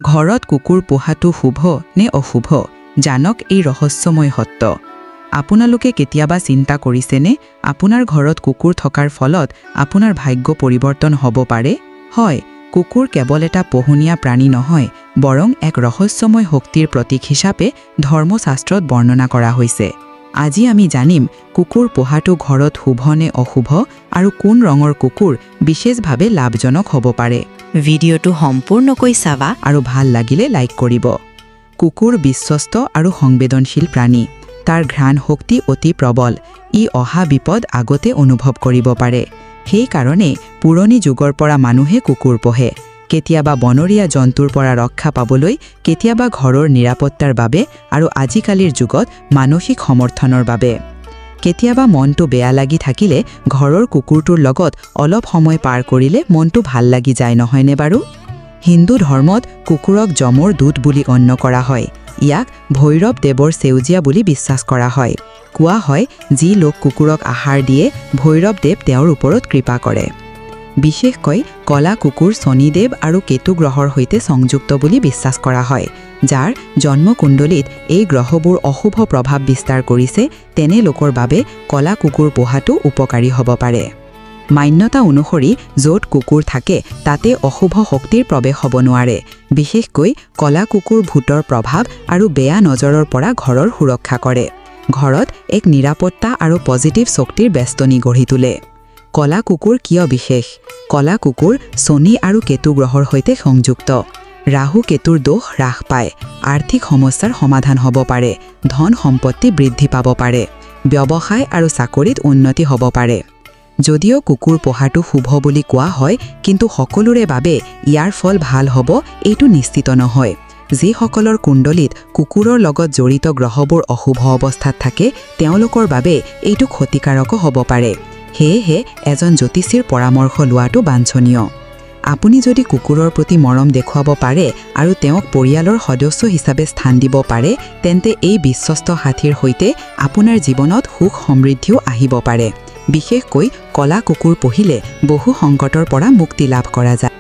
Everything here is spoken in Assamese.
ঘৰত কুকুৰ পোহাটো শুভ নে অশুভ জানক এই ৰহস্যময় সত্য। আপোনালোকে কেতিয়াবা চিন্তা কৰিছেনে আপোনাৰ ঘৰত কুকুৰ থকাৰ ফলত আপোনাৰ ভাগ্য পৰিৱৰ্তন হ'ব পাৰে? হয়, কুকুৰ কেৱল এটা পোহনীয়া প্ৰাণী নহয়, বৰং এক ৰহস্যময় শক্তিৰ প্ৰতীক হিচাপে ধৰ্মশাস্ত্ৰত বৰ্ণনা কৰা হৈছে। আজি আমি জানিম কুকুৰ পোহাটো ঘৰত শুভ নে অশুভ আৰু কোন ৰঙৰ কুকুৰ বিশেষভাৱে লাভজনক হ'ব পাৰে। ভিডিঅ'টো সম্পূৰ্ণকৈ চাবা আৰু ভাল লাগিলে লাইক কৰিব। কুকুৰ বিশ্বস্ত আৰু সংবেদনশীল প্ৰাণী। তাৰ ঘ্ৰাণ শক্তি অতি প্ৰবল। ই অহা বিপদ আগতে অনুভৱ কৰিব পাৰে। সেইকাৰণে পুৰণি যুগৰ পৰা মানুহে কুকুৰ পোহে। কেতিয়াবা বনৰীয়া জন্তুৰ পৰা ৰক্ষা পাবলৈ, কেতিয়াবা ঘৰৰ নিৰাপত্তাৰ বাবে আৰু আজিকালিৰ যুগত মানসিক সমৰ্থনৰ বাবে। কেতিয়াবা মনটো বেয়া লাগি থাকিলে ঘৰৰ কুকুৰটোৰ লগত অলপ সময় পাৰ কৰিলে মনটো ভাল লাগি যায়, নহয়নে বাৰু? হিন্দু ধৰ্মত কুকুৰক যমৰ দূত বুলি গণ্য কৰা হয়। ইয়াক ভৈৰৱ দেৱৰ সেউজীয়া বুলি বিশ্বাস কৰা হয়। কোৱা হয়, যি লোক কুকুৰক আহাৰ দিয়ে ভৈৰৱ দেৱ তেওঁৰ ওপৰত কৃপা কৰে। বিশেষকৈ কলা কুকুৰ শনিদেৱ আৰু কেতু গ্ৰহৰ সৈতে সংযুক্ত বুলি বিশ্বাস কৰা হয়। যাৰ জন্মকুণ্ডলীত এই গ্ৰহবোৰ অশুভ প্ৰভাৱ বিস্তাৰ কৰিছে, তেনে লোকৰ বাবে কলা কুকুৰ পোহাটো উপকাৰী হ'ব পাৰে। মান্যতা অনুসৰি য'ত কুকুৰ থাকে তাতে অশুভ শক্তিৰ প্ৰৱেশ হ'ব নোৱাৰে। বিশেষকৈ কলা কুকুৰ ভূতৰ প্ৰভাৱ আৰু বেয়া নজৰৰ পৰা ঘৰৰ সুৰক্ষা কৰে। ঘৰত এক নিৰাপত্তা আৰু পজিটিভ শক্তিৰ বেষ্টনী গঢ়ি তোলে। কলা কুকুৰ কিয় বিশেষ? কলা কুকুৰ শনি আৰু কেতু গ্ৰহৰ সৈতে সংযুক্ত। ৰাহু কেতুৰ দোষ হ্ৰাস পায়। আৰ্থিক সমস্যাৰ সমাধান হ'ব পাৰে। ধন সম্পত্তি বৃদ্ধি পাব পাৰে। ব্যৱসায় আৰু চাকৰিত উন্নতি হ'ব পাৰে। যদিও কুকুৰ পোহাটো শুভ বুলি কোৱা হয়, কিন্তু সকলোৰে বাবে ইয়াৰ ফল ভাল হ'ব এইটো নিশ্চিত নহয়। যিসকলৰ কুণ্ডলীত কুকুৰৰ লগত জড়িত গ্ৰহবোৰ অশুভ অৱস্থাত থাকে, তেওঁলোকৰ বাবে এইটো ক্ষতিকাৰকো হ'ব পাৰে। সেয়েহে এজন জ্যোতিষীৰ পৰামৰ্শ লোৱাটো বাঞ্ছনীয়। আপুনি যদি কুকুৰৰ প্ৰতি মৰম দেখুৱাব পাৰে আৰু তেওঁক পৰিয়ালৰ সদস্য হিচাপে স্থান দিব পাৰে, তেন্তে এই বিশ্বস্ত সাথীৰ সৈতে আপোনাৰ জীৱনত সুখ সমৃদ্ধিও আহিব পাৰে। বিশেষকৈ কলা কুকুৰ পুহিলে বহু সংকটৰ পৰা মুক্তি লাভ কৰা যায়।